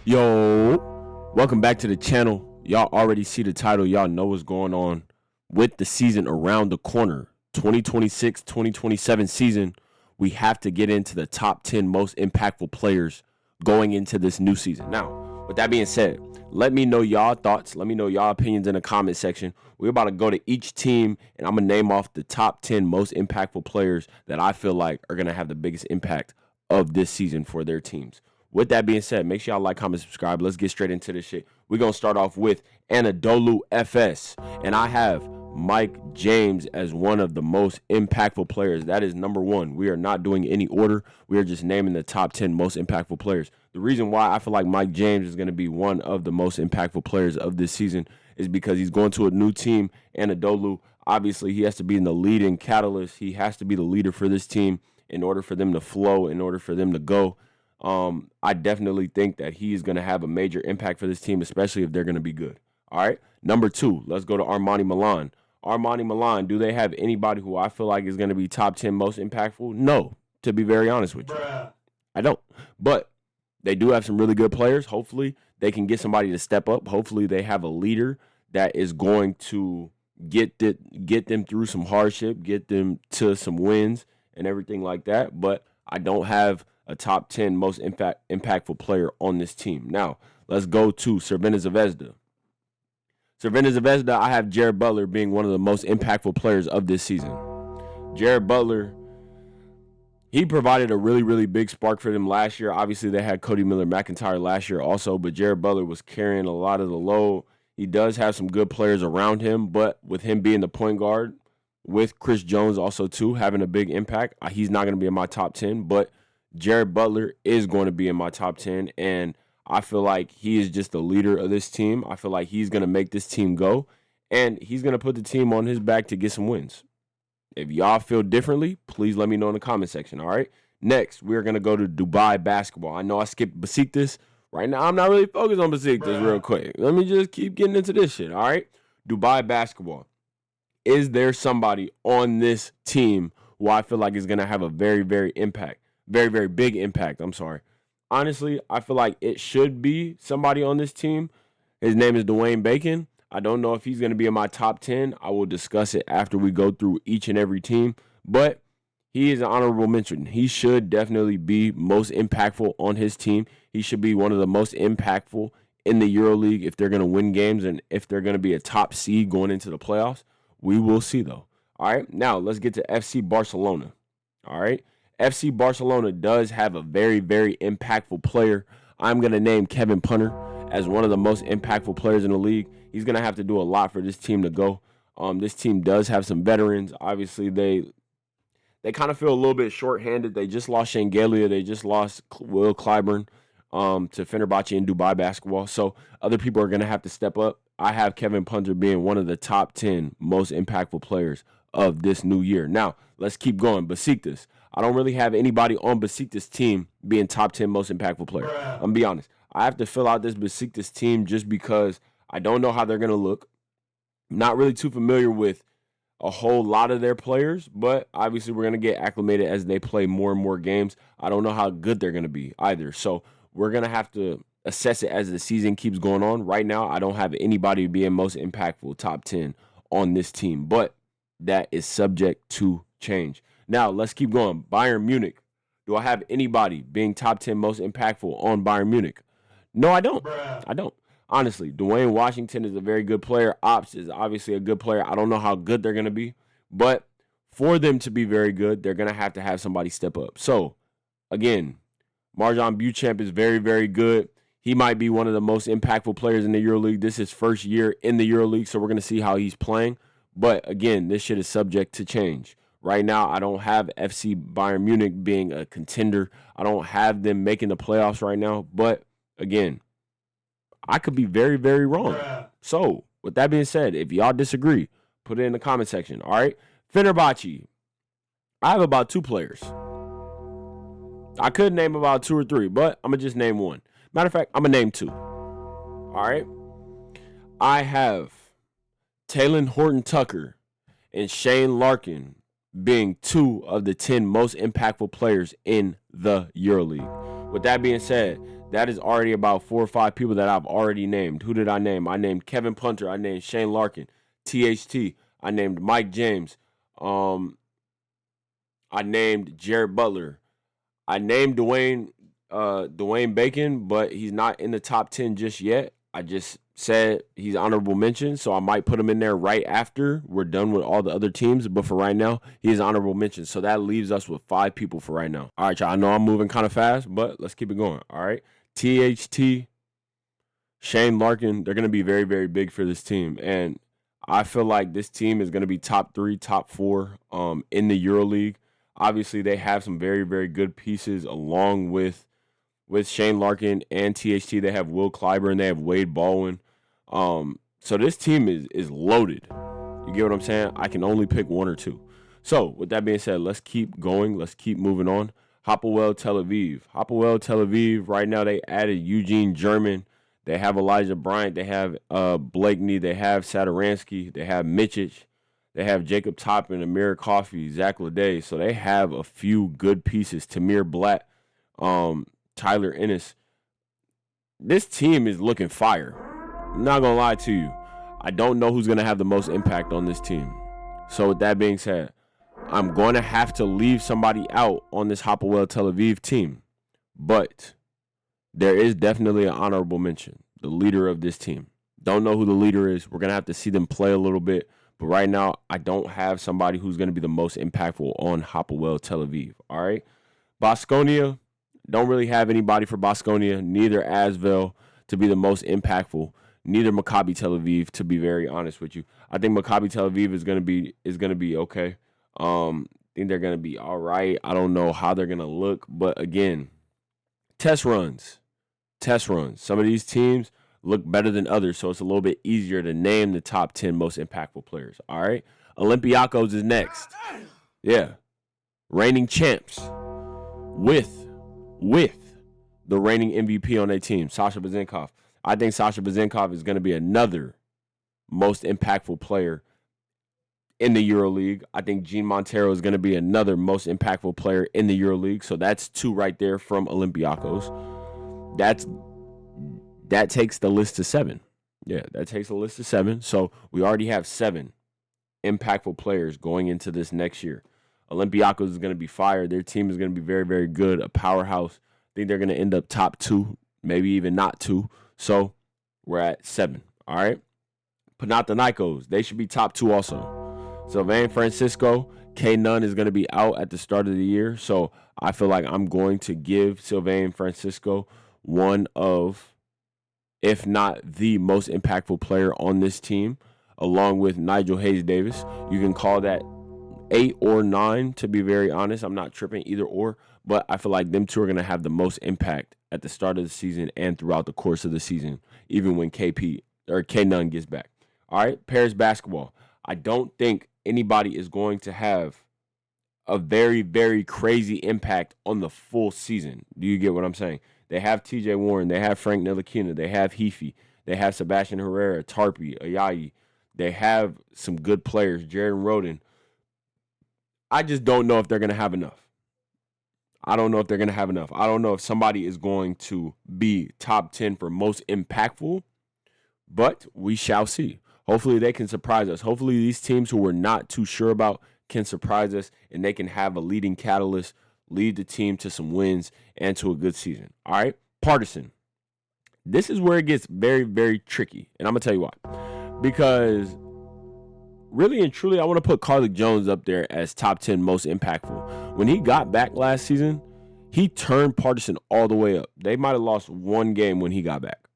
Yo, welcome back to the channel. Y'all already see the title. Y'all know what's going on with the season around the corner. 2026-2027 season. We have to get into the top 10 most impactful players going into this new season. Now, with that being said, let me know y'all thoughts. Let me know y'all opinions in the comment section. We're about to go to each team, and I'm going to name off the top 10 most impactful players that I feel like are going to have the biggest impact of this season for their teams. With that being said, make sure y'all like, comment, subscribe. Let's get straight into this shit. We're going to start off with Anadolu Efes. And I have Mike James as one of the most impactful players. That is number one. We are not doing any order. We are just naming the top 10 most impactful players. The reason why I feel like Mike James is going to be one of the most impactful players of this season is because he's going to a new team. Anadolu, obviously, he has to be in the leading catalyst. He has to be the leader for this team in order for them to flow, in order for them to go. I definitely think that he is going to have a major impact for this team, especially if they're going to be good. All right. Number two, let's go to Armani Milan. Armani Milan, do they have anybody who I feel like is going to be top 10 most impactful? No, to be very honest with you. I don't. But they do have some really good players. Hopefully they can get somebody to step up. Hopefully they have a leader that is going to get them through some hardship, get them to some wins and everything like that. But I don't have a top 10 most impactful player on this team. Now, let's go to Crvena Zvezda. Crvena Zvezda, I have Jared Butler being one of the most impactful players of this season. Jared Butler, he provided a really, really big spark for them last year. Obviously, they had Cody Miller-McIntyre last year also, but Jared Butler was carrying a lot of the load. He does have some good players around him, but with him being the point guard, with Chris Jones also too, having a big impact, he's not going to be in my top 10, but Jared Butler is going to be in my top 10, and I feel like he is just the leader of this team. I feel like he's going to make this team go, and he's going to put the team on his back to get some wins. If y'all feel differently, please let me know in the comment section, all right? Next, we're going to go to Dubai basketball. I know I skipped Besiktas. Right now, I'm not really focused on Besiktas real quick. Let me just keep getting into this shit, all right? Dubai basketball. Is there somebody on this team who I feel like is going to have a very, very big impact? Honestly, I feel like it should be somebody on this team. His name is Dwayne Bacon. I don't know if he's going to be in my top 10. I will discuss it after we go through each and every team. But he is an honorable mention. He should definitely be most impactful on his team. He should be one of the most impactful in the EuroLeague if they're going to win games and if they're going to be a top seed going into the playoffs. We will see, though. All right, now let's get to FC Barcelona. All right, FC Barcelona does have a very, very impactful player. I'm going to name Kevin Punter as one of the most impactful players in the league. He's going to have to do a lot for this team to go. This team does have some veterans. Obviously, they kind of feel a little bit shorthanded. They just lost Shane Galia. They just lost Will Clyburn to Fenerbahce in Dubai basketball. So other people are going to have to step up. I have Kevin Punter being one of the top 10 most impactful players of this new year. Now, let's keep going. Besiktas. I don't really have anybody on Besiktas team being top 10 most impactful player. I'm going to be honest. I have to fill out this Besiktas team just because I don't know how they're going to look. I'm not really too familiar with a whole lot of their players, but obviously we're going to get acclimated as they play more and more games. I don't know how good they're going to be either. So we're going to have to assess it as the season keeps going on. Right now, I don't have anybody being most impactful top 10 on this team, but that is subject to change. Now, let's keep going. Bayern Munich. Do I have anybody being top 10 most impactful on Bayern Munich? No, I don't. I don't. Honestly, Dwayne Washington is a very good player. Ops is obviously a good player. I don't know how good they're going to be, but for them to be very good, they're going to have somebody step up. So, again, Marjan Beauchamp is very, very good. He might be one of the most impactful players in the EuroLeague. This is his first year in the EuroLeague, so we're going to see how he's playing. But, again, this shit is subject to change. Right now, I don't have FC Bayern Munich being a contender. I don't have them making the playoffs right now. But, again, I could be very, very wrong. So, with that being said, if y'all disagree, put it in the comment section, all right? Fenerbahce, I have about 2 players. I could name about 2 or 3, but I'm going to just name one. Matter of fact, I'm going to name 2. All right? I have Talen Horton-Tucker and Shane Larkin being 2 of the 10 most impactful players in the EuroLeague. with that being said, that is already about 4 or 5 people that I've already named. Who did I name? I named Kevin Punter. I named Shane Larkin. THT. I named Mike James. I named Jared Butler. I named Dwayne Bacon, but he's not in the top 10 just yet. I just said he's honorable mention, so I might put him in there right after we're done with all the other teams. But for right now, he's honorable mention. So that leaves us with 5 people for right now. All right, y'all. I know I'm moving kind of fast, but let's keep it going. All right. THT, Shane Larkin, they're going to be very, very big for this team. And I feel like this team is going to be top 3, top 4 in the EuroLeague. Obviously, they have some very, very good pieces along with Shane Larkin and THT. They have Will Clyburn. They have Wade Baldwin. So this team is loaded. You get what I'm saying? I can only pick 1 or 2. So with that being said, let's keep going. Let's keep moving on. Hapoel Tel Aviv. Hapoel Tel Aviv, right now they added Eugene German. They have Elijah Bryant. They have Blakeney. They have Sadaransky. They have Mitchich. They have Jacob Toppin, Amir Coffey, Zach Leday. So they have a few good pieces. Tamir Blatt, Tyler Ennis. This team is looking fire. I'm not going to lie to you. I don't know who's going to have the most impact on this team. So with that being said, I'm going to have to leave somebody out on this Hapoel Tel Aviv team. But there is definitely an honorable mention. The leader of this team. Don't know who the leader is. We're going to have to see them play a little bit. But right now, I don't have somebody who's going to be the most impactful on Hapoel Tel Aviv. All right? Baskonia, don't really have anybody for Baskonia. Neither Asvel to be the most impactful. Neither Maccabi Tel Aviv, to be very honest with you. I think Maccabi Tel Aviv is going to be okay. I think they're going to be all right. I don't know how they're going to look. But again, test runs. Some of these teams look better than others, so it's a little bit easier to name the top 10 most impactful players. All right? Olympiacos is next. Yeah. Reigning champs with the reigning MVP on their team, Sasha Bezenkov. I think Sasha Bezenkov is going to be another most impactful player in the EuroLeague. I think Gene Montero is going to be another most impactful player in the EuroLeague. So that's 2 right there from Olympiacos. That takes the list to 7. Yeah, that takes the list to 7. So we already have 7 impactful players going into this next year. Olympiacos is going to be fired. Their team is going to be very, very good, a powerhouse. I think they're going to end up top 2, maybe even not 2. So we're at 7. All right. Panathinaikos, they should be top 2 also. Sylvain Francisco, K. Nunn is going to be out at the start of the year. So I feel like I'm going to give Sylvain Francisco one of, if not the most impactful player on this team, along with Nigel Hayes-Davis. You can call that 8 or 9, to be very honest. I'm not tripping either or, but I feel like them 2 are going to have the most impact at the start of the season and throughout the course of the season, even when K. Nunn gets back. All right, Paris basketball. I don't think anybody is going to have a very, very crazy impact on the full season. Do you get what I'm saying? They have TJ Warren. They have Frank Ntilikina. They have Heafy. They have Sebastian Herrera, Tarpi, Ayayi. They have some good players, Jared Roden. I just don't know if they're going to have enough. I don't know if somebody is going to be top 10 for most impactful, but we shall see. Hopefully they can surprise us. Hopefully these teams who we're not too sure about can surprise us, and they can have a leading catalyst, lead the team to some wins and to a good season. All right, Partizan. This is where it gets very, very tricky, and I'm going to tell you why. Because really and truly, I want to put Carlik Jones up there as top 10 most impactful. When he got back last season, he turned Partizan all the way up. They might have lost 1 game when he got back,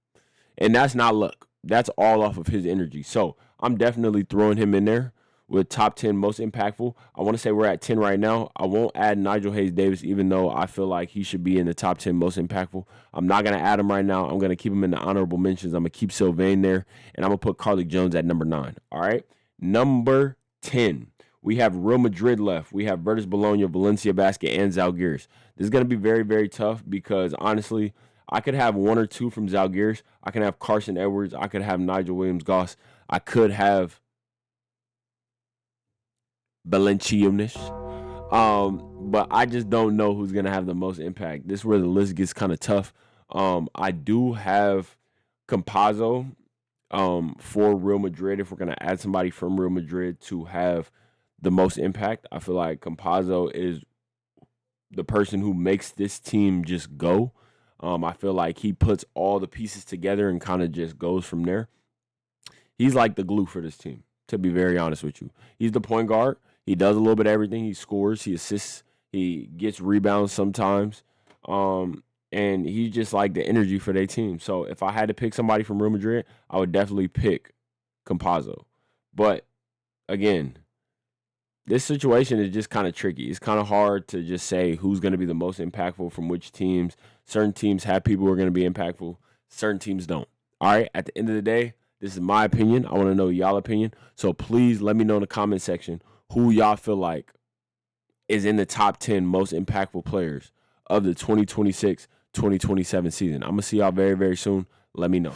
and that's not luck. That's all off of his energy. So I'm definitely throwing him in there with top 10 most impactful. I want to say we're at 10 right now. I won't add Nigel Hayes-Davis, even though I feel like he should be in the top 10 most impactful. I'm not going to add him right now. I'm going to keep him in the honorable mentions. I'm going to keep Sylvain there, and I'm going to put Carlik Jones at number 9. All right? Number 10. We have Real Madrid left. We have Virtus Bologna, Valencia Basket, and Zalgiris. This is going to be very, very tough because, honestly, I could have 1 or 2 from Zalgiris. I can have Carson Edwards. I could have Nigel Williams-Goss. I could have Valenciunas. but I just don't know who's gonna have the most impact. This is where the list gets kind of tough. I do have Campazzo for Real Madrid. If we're gonna add somebody from Real Madrid to have the most impact, I feel like Campazzo is the person who makes this team just go. I feel like he puts all the pieces together and kind of just goes from there. He's like the glue for this team, to be very honest with you. He's the point guard. He does a little bit of everything. He scores, he assists, he gets rebounds sometimes. And he's just like the energy for their team. So if I had to pick somebody from Real Madrid, I would definitely pick Campazzo. But again, this situation is just kind of tricky. It's kind of hard to just say who's going to be the most impactful from which teams. Certain teams have people who are going to be impactful. Certain teams don't. All right. At the end of the day, this is my opinion. I want to know y'all opinion. So please let me know in the comment section who y'all feel like is in the top 10 most impactful players of the 2026-2027 season. I'm going to see y'all very, very soon. Let me know.